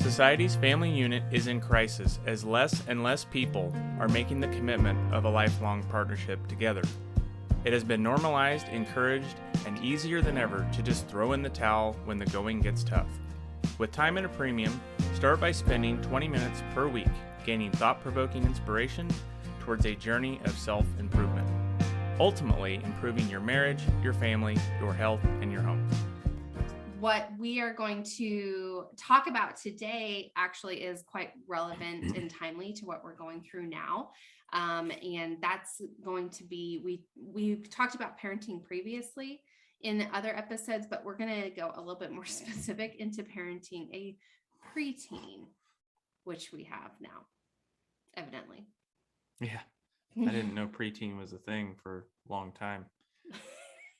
Society's family unit is in crisis as less and less people are making the commitment of a lifelong partnership together. It has been normalized, encouraged, and easier than ever to just throw in the towel when the going gets tough. With time at a premium, start by spending 20 minutes per week gaining thought-provoking inspiration towards a journey of self-improvement, ultimately improving your marriage, your family, your health, and your home. What we are going to talk about today actually is quite relevant and timely to what we're going through now. And that's going to be, we've talked about parenting previously in other episodes, but we're going to go a little bit more specific into parenting a preteen, which we have now, evidently. Yeah, I didn't know preteen was a thing for a long time.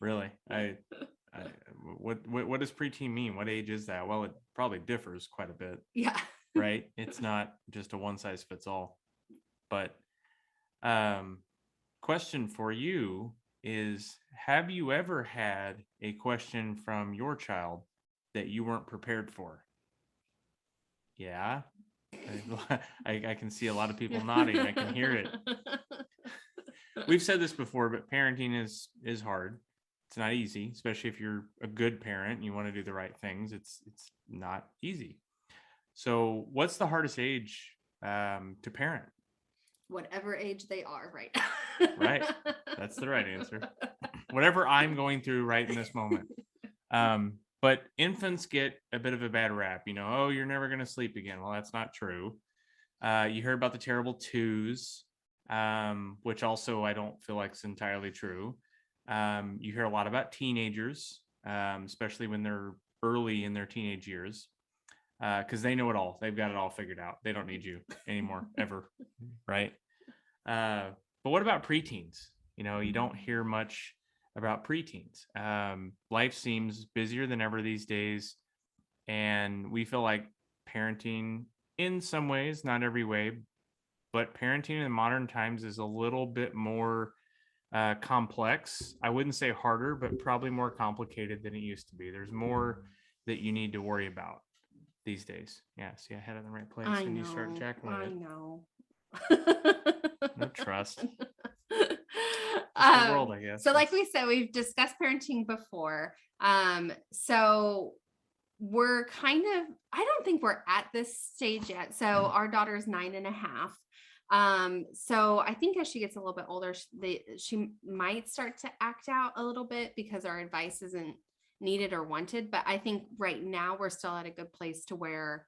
Really, what does preteen mean? What age is that? Well, it probably differs quite a bit. Yeah. Right? It's not just a one size fits all. But question for you is, have you ever had a question from your child that you weren't prepared for? Yeah. I can see a lot of people nodding. I can hear it. We've said this before, but parenting is hard. It's not easy, especially if you're a good parent and you want to do the right things. It's not easy. So what's the hardest age to parent? Whatever age they are right Right. That's the right answer. Whatever I'm going through right in this moment. But infants get a bit of a bad rap, oh, you're never going to sleep again. Well, that's not true. You heard about the terrible twos, which also I don't feel like is entirely true. You hear a lot about teenagers, especially when they're early in their teenage years, because they know it all. They've got it all figured out. They don't need you anymore, ever. Right. But what about preteens? You don't hear much about preteens. Life seems busier than ever these days. And we feel like parenting in some ways, not every way, but parenting in modern times is a little bit more complex. I wouldn't say harder, but probably more complicated than it used to be. There's more that you need to worry about these days. Yeah, see, I had it in the right place when you start jacking with it. I know. No trust. The world, I guess. So like we said, we've discussed parenting before. So we're I don't think we're at this stage yet. So our daughter's 9.5. So I think as she gets a little bit older, she might start to act out a little bit because our advice isn't needed or wanted. But I think right now we're still at a good place to where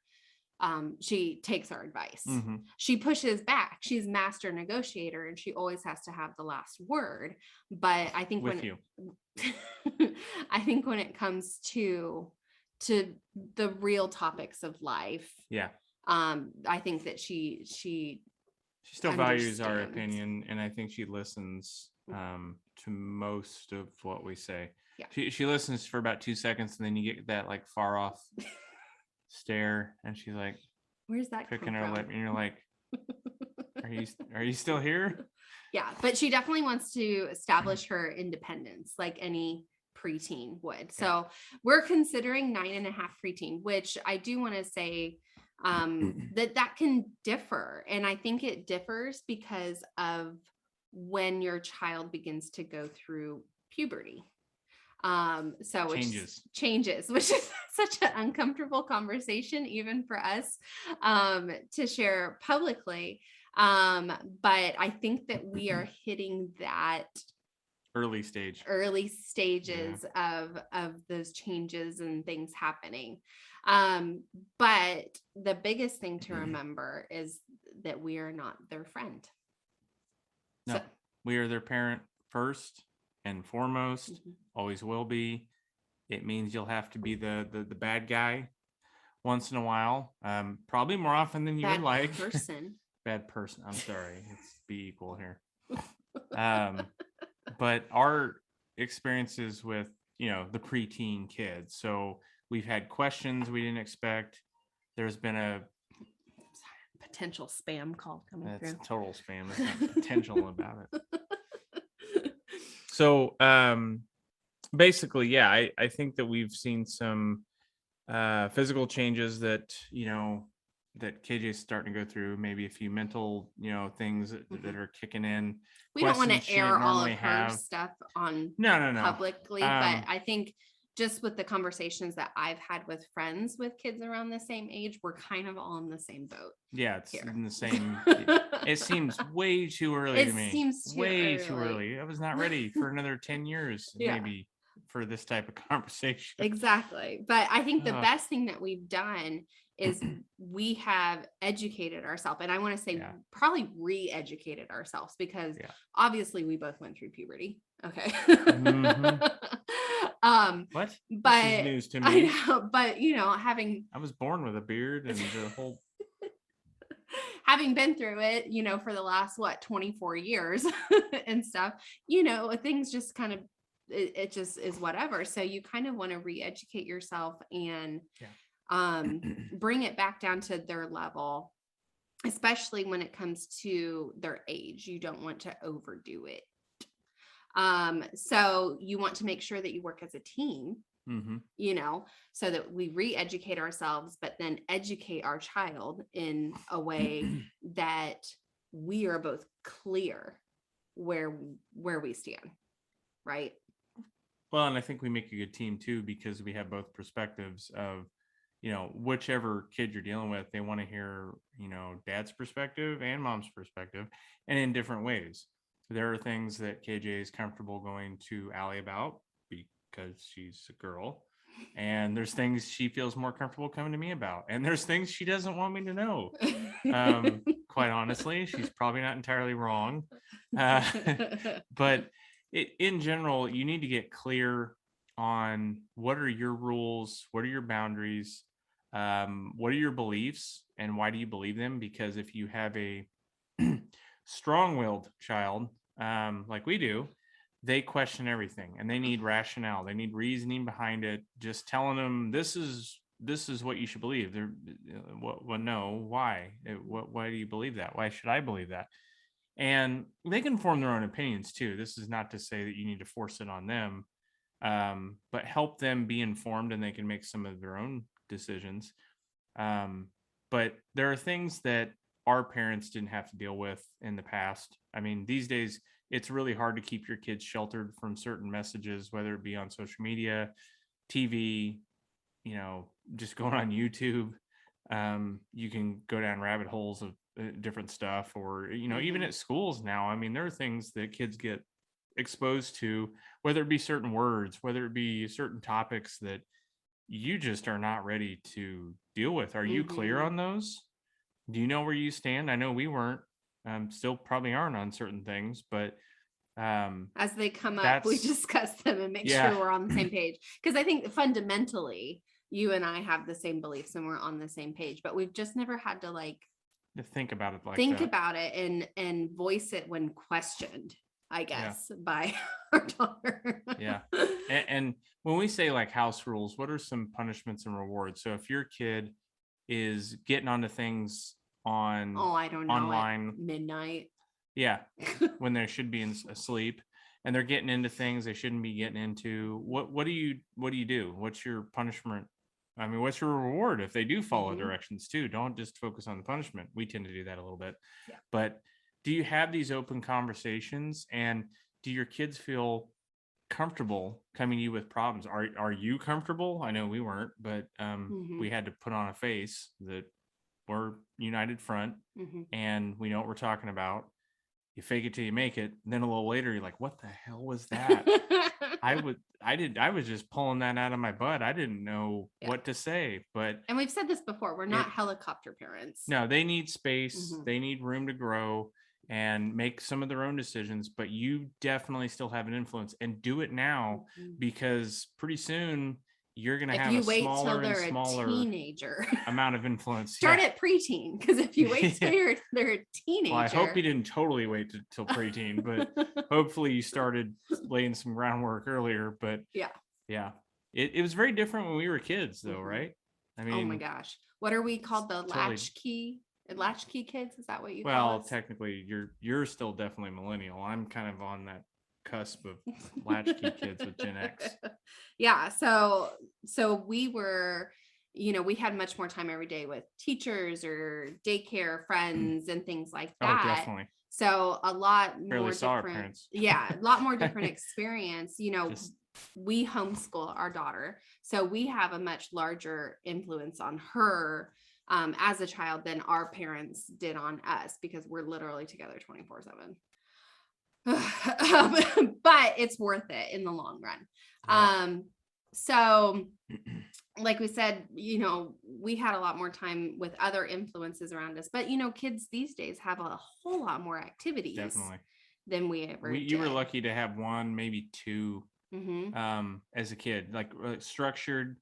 she takes our advice. Mm-hmm. She pushes back. She's master negotiator and she always has to have the last word. But I think I think when it comes to the real topics of life, I think that she still values our opinion, and I think she listens to most of what we say. Yeah. She listens for about 2 seconds, and then you get that like far off stare, and she's like, "Where's that picking her lip?" And you're like, "Are you still here?" Yeah, but she definitely wants to establish her independence, like any preteen would. So we're considering 9.5 preteen, which I do want to say that can differ, and I think it differs because of when your child begins to go through puberty. So changes, which is such an uncomfortable conversation, even for us, to share publicly. But I think that we are hitting that early stages of those changes and things happening. But the biggest thing to remember is that we are not their friend. No, we are their parent first and foremost, always will be. It means you'll have to be the bad guy once in a while, probably more often than you would like. Bad person. I'm sorry. It's be equal here. But our experiences with, the preteen kids. So we've had questions we didn't expect. There's been a potential spam call coming through. That's total spam. There's not potential about it. So basically, I think that we've seen some physical changes that, that KJ's starting to go through, maybe a few mental, things that are kicking in. We don't want Questions to she didn't air all of normally her have. stuff on No. publicly, but I think just with the conversations that I've had with friends with kids around the same age, we're kind of all in the same boat. Yeah, it's here. in the same. It seems way too early to me. It seems too too early. I was not ready for another 10 years, maybe, for this type of conversation. Exactly. But I think the best thing that we've done is we have educated ourselves. And I want to say probably re-educated ourselves, because obviously we both went through puberty. Okay. What? But this is news to me. I know, but I was born with a beard and the whole having been through it, for the last 24 years and stuff, things just kind of it just is whatever. So you kind of want to re-educate yourself and bring it back down to their level, especially when it comes to their age. You don't want to overdo it. So you want to make sure that you work as a team, so that we re-educate ourselves, but then educate our child in a way that we are both clear where we stand. Right. Well, and I think we make a good team too, because we have both perspectives of, whichever kid you're dealing with, they want to hear, dad's perspective and mom's perspective, and in different ways. There are things that KJ is comfortable going to Allie about because she's a girl, and there's things she feels more comfortable coming to me about, and there's things she doesn't want me to know. Quite honestly, she's probably not entirely wrong, but in general, you need to get clear on what are your rules, what are your boundaries, what are your beliefs, and why do you believe them? Because if you have a strong-willed child, like we do, they question everything, and they need rationale. They need reasoning behind it. Just telling them this is what you should believe. They're no, why? Why do you believe that? Why should I believe that? And they can form their own opinions too. This is not to say that you need to force it on them, but help them be informed, and they can make some of their own decisions. But there are things that our parents didn't have to deal with in the past. I mean, these days, it's really hard to keep your kids sheltered from certain messages, whether it be on social media, TV, just going on YouTube. You can go down rabbit holes of different stuff, or, even at schools now. I mean, there are things that kids get exposed to, whether it be certain words, whether it be certain topics that you just are not ready to deal with. Are you clear on those? Do you know where you stand? I know we weren't, still probably aren't on certain things, but as they come up, we discuss them and make sure we're on the same page. Because I think fundamentally, you and I have the same beliefs and we're on the same page, but we've just never had to think about it about it and voice it when questioned, I guess, by our daughter. And when we say house rules, what are some punishments and rewards? So if your kid is getting onto things on I don't know, online at midnight, when they should be asleep, and they're getting into things they shouldn't be getting into, what do you do? What's your punishment? I mean, what's your reward if they do follow directions too? Don't just focus on the punishment. We tend to do that a little bit. But do you have these open conversations, and do your kids feel comfortable coming to you with problems? Are you comfortable? I know we weren't, but we had to put on a face that we're united front, and we know what we're talking about. You fake it till you make it. And then a little later, you're like, what the hell was that? I was just pulling that out of my butt. I didn't know what to say. And we've said this before, we're not helicopter parents. No, they need space. They need room to grow and make some of their own decisions, but you definitely still have an influence, and do it now, because pretty soon you're going to have a smaller and smaller teenager amount of influence. Start at preteen, because if you wait till they're a teenager. Well, I hope you didn't totally wait till preteen, but hopefully you started laying some groundwork earlier. But it was very different when we were kids, though, right? I mean, oh my gosh, what are we called? The latchkey kids? Is that what you call us? Well, technically, you're still definitely millennial. I'm kind of on that cusp of latchkey kids with Gen X. So we were we had much more time every day with teachers or daycare friends and things like Oh, that. definitely. So a lot Barely more saw our different, parents. yeah, a lot more different experience. Just We homeschool our daughter, so we have a much larger influence on her as a child than our parents did on us, because we're literally together 24/7. But it's worth it in the long run. yeah. So like we said, we had a lot more time with other influences around us, but kids these days have a whole lot more activities Definitely. than we ever did. You were lucky to have one, maybe two, Mm-hmm. as a kid, like structured,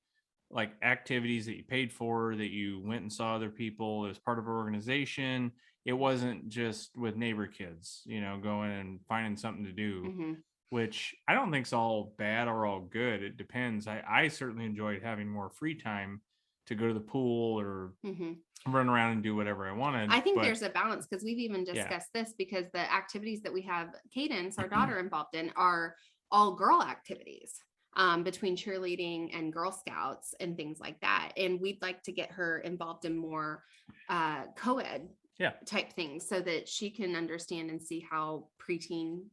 like activities that you paid for, that you went and saw other people as part of an organization. It wasn't just with neighbor kids, going and finding something to do, Mm-hmm. which I don't think's all bad or all good. It depends. I certainly enjoyed having more free time to go to the pool or Mm-hmm. run around and do whatever I wanted. I think But there's a balance, because we've even yeah, discussed this, because the activities that we have Cadence, our daughter, involved in are all girl activities, between cheerleading and Girl Scouts and things like that. And we'd like to get her involved in more co-ed yeah, type things, so that she can understand and see how preteen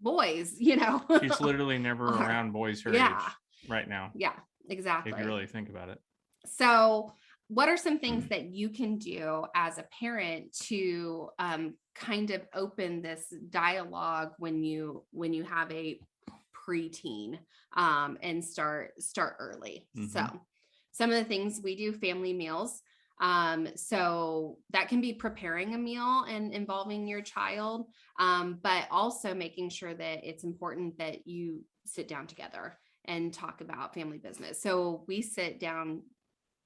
boys, she's literally never are. around boys her Yeah. age right now, Yeah, exactly. if you really think about it. So, what are some things that you can do as a parent to kind of open this dialogue when you have a preteen, and start early? So, Mhm. some of the things we do: family meals. So that can be preparing a meal and involving your child, but also making sure that it's important that you sit down together and talk about family business. So we sit down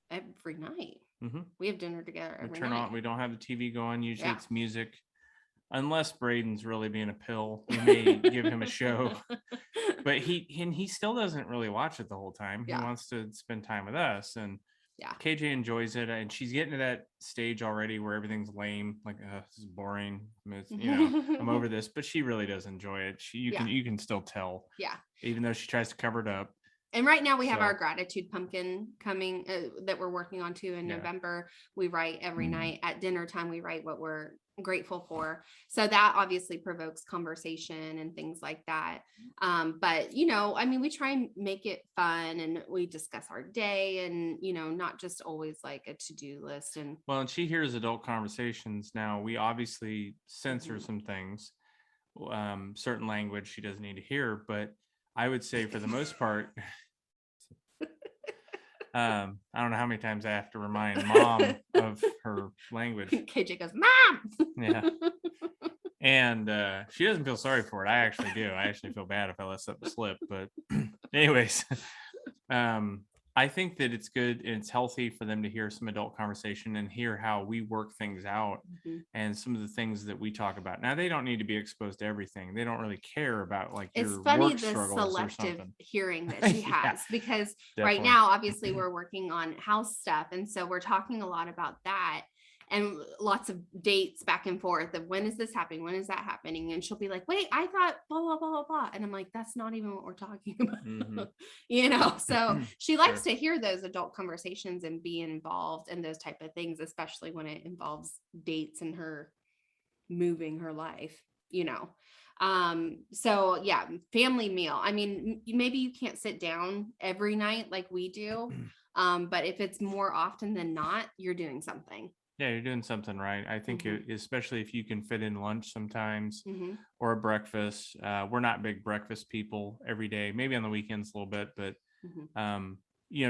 every night. Mhm. We have dinner together We every turn night. on. We don't have the TV going. Usually, Yeah. it's music. Unless Braden's really being a pill, we may give him a show. But he still doesn't really watch it the whole time. He Yeah. wants to spend time with us, and Yeah. KJ enjoys it, and she's getting to that stage already where everything's lame. Like, this is boring. I'm over this, but she really does enjoy it. You can still tell, Yeah. even though she tries to cover it up. And right now we have So- our gratitude pumpkin coming, that we're working on too in Yeah. November. We write every night at dinner time. We write what we're grateful for. So that obviously provokes conversation and things like that. But we try and make it fun, and we discuss our day, and not just always like a to-do list. And Well, and she hears adult conversations now. We obviously censor some things, certain language she doesn't need to hear, but I would say for the most part, I don't know how many times I have to remind mom of her language. KJ goes, Mom. Yeah. And she doesn't feel sorry for it. I actually do. I actually feel bad if I let something slip. But anyways, I think that it's good and it's healthy for them to hear some adult conversation and hear how we work things out and some of the things that we talk about. Now, they don't need to be exposed to everything. They don't really care about like It's your funny, work the struggles or selective something. hearing that she Yeah, has, because definitely. right now, obviously, we're working on house stuff. And so we're talking a lot about that, and lots of dates back and forth of when is this happening? When is that happening? And she'll be like, wait, I thought blah, blah, blah, blah, blah. And I'm like, that's not even what we're talking about. So she likes to hear those adult conversations and be involved in those type of things, especially when it involves dates and her moving her life. So yeah, family meal. I mean, maybe you can't sit down every night like we do, but if it's more often than not, you're doing something. Yeah, you're doing something right. I think especially if you can fit in lunch sometimes or a breakfast. We're not big breakfast people every day, maybe on the weekends a little bit, but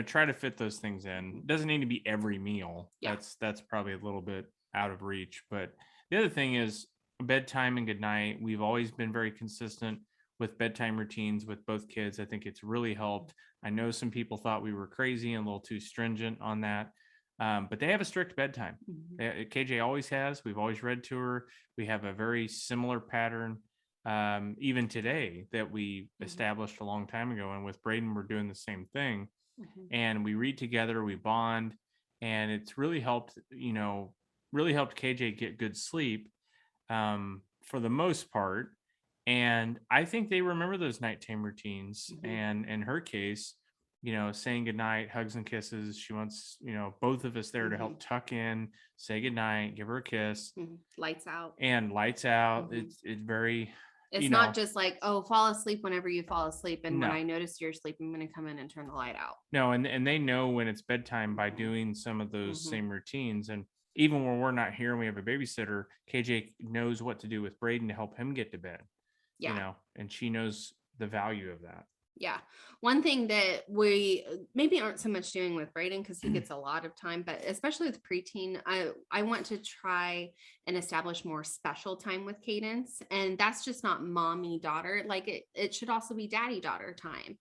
try to fit those things in. It doesn't need to be every meal. Yeah. That's probably a little bit out of reach. But the other thing is bedtime and good night. We've always been very consistent with bedtime routines with both kids. I think it's really helped. I know some people thought we were crazy and a little too stringent on that. But they have a strict bedtime. KJ always has. We've always read to her. We have a very similar pattern, even today, that we established a long time ago. And with Braden, we're doing the same thing. And we read together, we bond, and it's really helped, KJ get good sleep for the most part. And I think they remember those nighttime routines. And in her case, saying goodnight, hugs and kisses. She wants, both of us there to help tuck in, say goodnight, give her a kiss, lights out. and lights out. It's very, it's not just like, oh, fall asleep whenever you fall asleep. And when I notice you're asleep, I'm going to come in and turn the light out. No. And they know when it's bedtime by doing some of those same routines. And even when we're not here and we have a babysitter, KJ knows what to do with Braden to help him get to bed, and she knows the value of that. Yeah. One thing that we maybe aren't so much doing with Braden, because he gets a lot of time, but especially with preteen, I want to try and establish more special time with Cadence. And that's just not mommy daughter. Like it should also be daddy daughter time.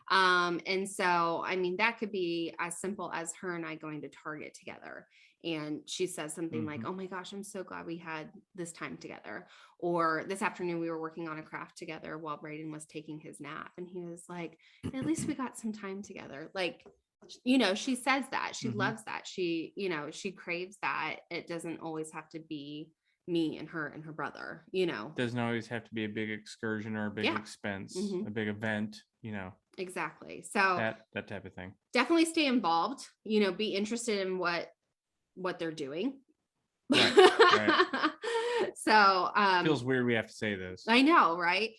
And so, I mean, that could be as simple as her and I going to Target together. And she says something like, oh my gosh, I'm so glad we had this time together. Or this afternoon, we were working on a craft together while Braden was taking his nap. And he was like, at least we got some time together. Like, she says that. She loves that. She, she craves that. It doesn't always have to be me and her brother, Doesn't always have to be a big excursion or a big expense, a big event, Exactly. So that type of thing. Definitely stay involved, be interested in what they're doing. Right. So feels weird we have to say this. I know, right?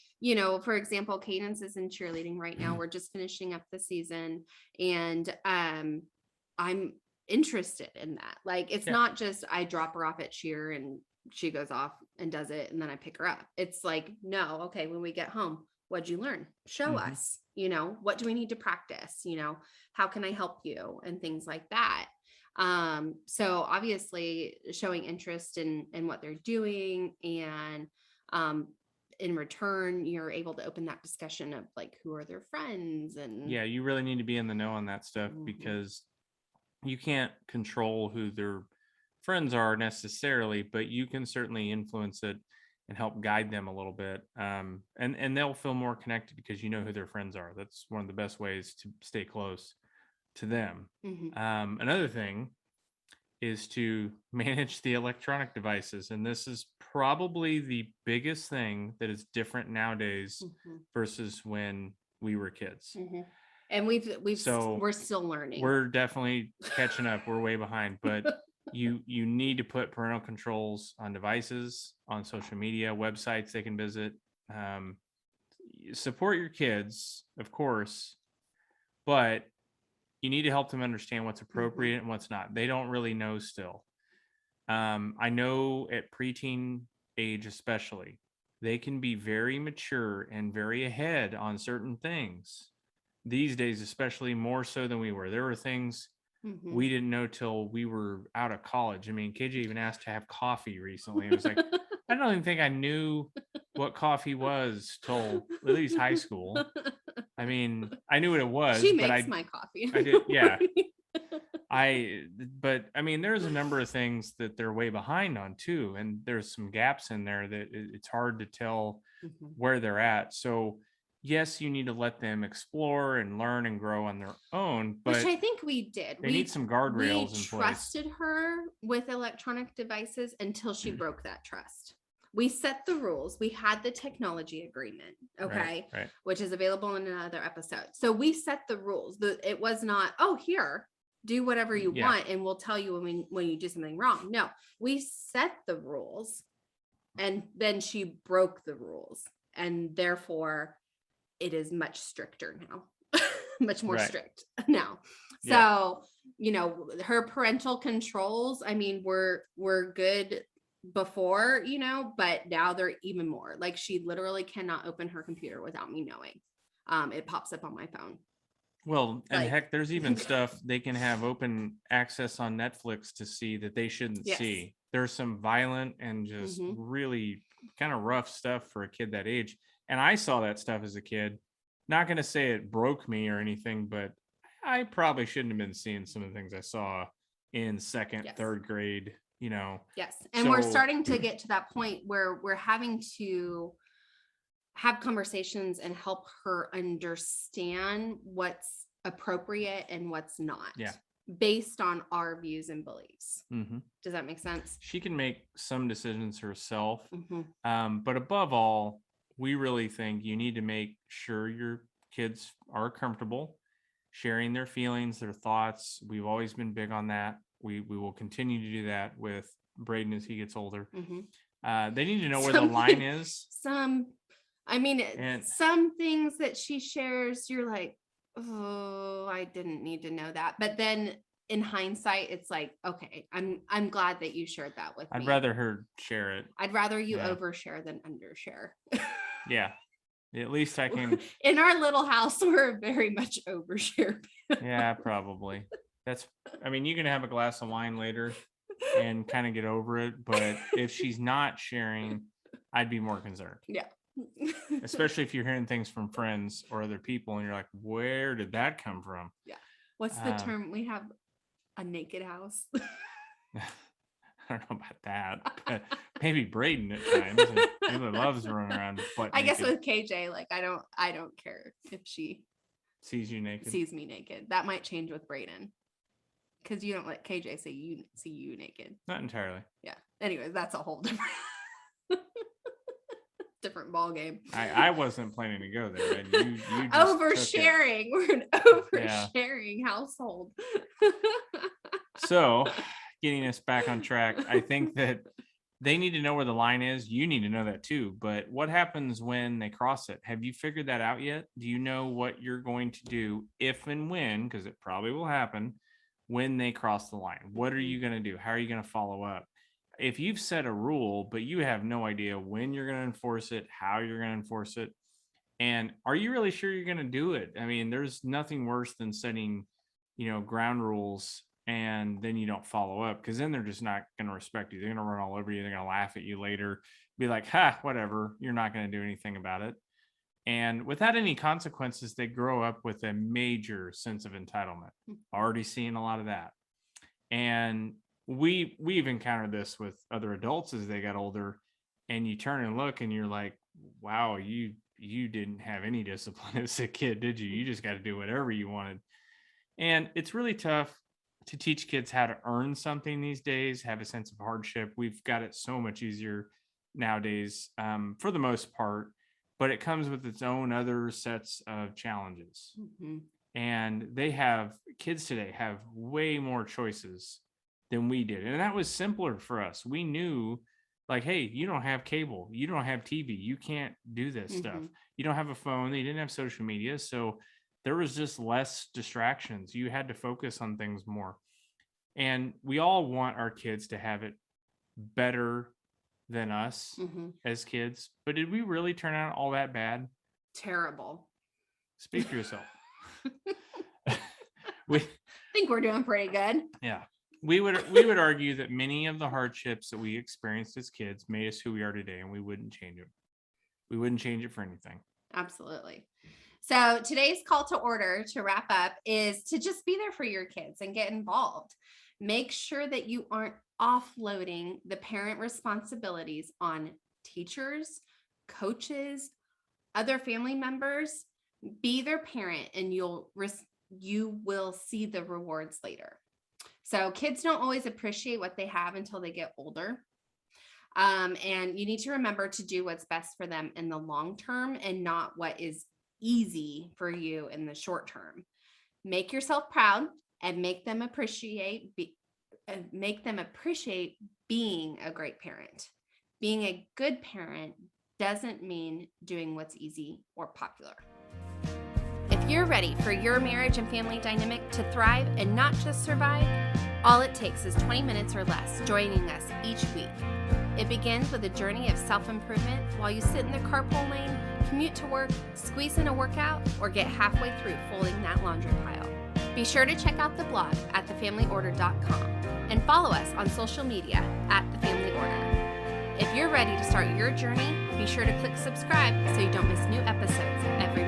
For example, Cadence is in cheerleading right now. We're just finishing up the season, and I'm interested in that. Like, it's not just I drop her off at cheer and she goes off and does it and then I pick her up. It's like, no, okay, when we get home, what'd you learn? Show us, what do we need to practice? How can I help you? And things like that. So obviously showing interest in what they're doing, and in return, you're able to open that discussion of like, who are their friends? And you really need to be in the know on that stuff, because you can't control who their friends are necessarily, but you can certainly influence it and help guide them a little bit. And they'll feel more connected because you know who their friends are. That's one of the best ways to stay close to them. Another thing is to manage the electronic devices. And this is probably the biggest thing that is different nowadays versus when we were kids. And we're still learning. We're definitely catching up. We're way behind, but you need to put parental controls on devices, on social media, websites they can visit. Support your kids, of course, but you need to help them understand what's appropriate and what's not. They don't really know still. I know at preteen age, especially, they can be very mature and very ahead on certain things. These days, especially more so than we were. There were things we didn't know till we were out of college. I mean, KJ even asked to have coffee recently. It was like, I don't even think I knew what coffee was till at least high school. I mean, I knew what it was. She makes my coffee. I did, yeah. But I mean, there's a number of things that they're way behind on too, and there's some gaps in there that it's hard to tell where they're at. So yes, you need to let them explore and learn and grow on their own, but which I think we did. They need some guardrails in place. We trusted her with electronic devices until she broke that trust. We set the rules. We had the technology agreement, okay, right. Which is available in another episode. So we set the rules. It was not, oh, here, do whatever you want, and we'll tell you when you do something wrong. No, we set the rules, and then she broke the rules, and therefore it is much stricter now, much more strict now. So, her parental controls, I mean, we're good before, but now they're even more. Like, she literally cannot open her computer without me knowing. It pops up on my phone. Well, and heck, there's even stuff they can have open access on Netflix to see that they shouldn't see. There's some violent and just really kind of rough stuff for a kid that age. And I saw that stuff as a kid. Not going to say it broke me or anything, but I probably shouldn't have been seeing some of the things I saw in second, third grade, Yes. And we're starting to get to that point where we're having to have conversations and help her understand what's appropriate and what's not. Based on our views and beliefs. Does that make sense? She can make some decisions herself. But above all, we really think you need to make sure your kids are comfortable sharing their feelings, their thoughts. We've always been big on that. We will continue to do that with Braden as he gets older. They need to know where the line is. Some things that she shares, you're like, oh, I didn't need to know that. But then in hindsight, it's like, okay, I'm glad that you shared that with me. I'd rather her share it. I'd rather you overshare than undershare. Yeah. At least I can. In our little house, we're very much overshare. Yeah, probably. You can have a glass of wine later and kind of get over it. But if she's not sharing, I'd be more concerned. Yeah. Especially if you're hearing things from friends or other people and you're like, where did that come from? Yeah. What's the term? We have a naked house. I don't know about that, but maybe Braden at times. He really loves running around. I guess with KJ, like I don't care if she sees me naked. That might change with Braden, because you don't let KJ see you naked. Not entirely. Yeah. Anyways, that's a whole different ball game. I wasn't planning to go there. And you just oversharing. We're an oversharing household. So, getting us back on track, I think that they need to know where the line is. You need to know that too. But what happens when they cross it? Have you figured that out yet? Do you know what you're going to do if and when, because it probably will happen, when they cross the line? What are you going to do? How are you going to follow up? If you've set a rule, but you have no idea when you're going to enforce it, how you're going to enforce it, and are you really sure you're going to do it? I mean, there's nothing worse than setting, ground rules and then you don't follow up, because then they're just not going to respect you. They're going to run all over you. They're going to laugh at you later, be like, whatever. You're not going to do anything about it. And without any consequences, they grow up with a major sense of entitlement. Already seeing a lot of that. And we've encountered this with other adults as they got older, and you turn and look and you're like, wow, you didn't have any discipline as a kid, did you? You just got to do whatever you wanted. And it's really tough to teach kids how to earn something these days, have a sense of hardship. We've got it so much easier nowadays, for the most part, but it comes with its own other sets of challenges. And kids today have way more choices than we did. And that was simpler for us. We knew, like, hey, you don't have cable, you don't have TV, you can't do this stuff. You don't have a phone, you didn't have social media. So there was just less distractions. You had to focus on things more. And we all want our kids to have it better than us as kids. But did we really turn out all that bad? Terrible. Speak for yourself. I think we're doing pretty good. Yeah. We would argue that many of the hardships that we experienced as kids made us who we are today, and we wouldn't change it. We wouldn't change it for anything. Absolutely. So today's call to order, to wrap up, is to just be there for your kids and get involved. Make sure that you aren't offloading the parent responsibilities on teachers, coaches, other family members. Be their parent, and you will see the rewards later. So kids don't always appreciate what they have until they get older. And you need to remember to do what's best for them in the long term and not what is easy for you in the short term. Make yourself proud and make them appreciate being a great parent. Being a good parent doesn't mean doing what's easy or popular. If you're ready for your marriage and family dynamic to thrive and not just survive, all it takes is 20 minutes or less joining us each week. It begins with a journey of self-improvement while you sit in the carpool lane, commute to work, squeeze in a workout, or get halfway through folding that laundry pile. Be sure to check out the blog at thefamilyorder.com and follow us on social media at The Family Order. If you're ready to start your journey, be sure to click subscribe so you don't miss new episodes every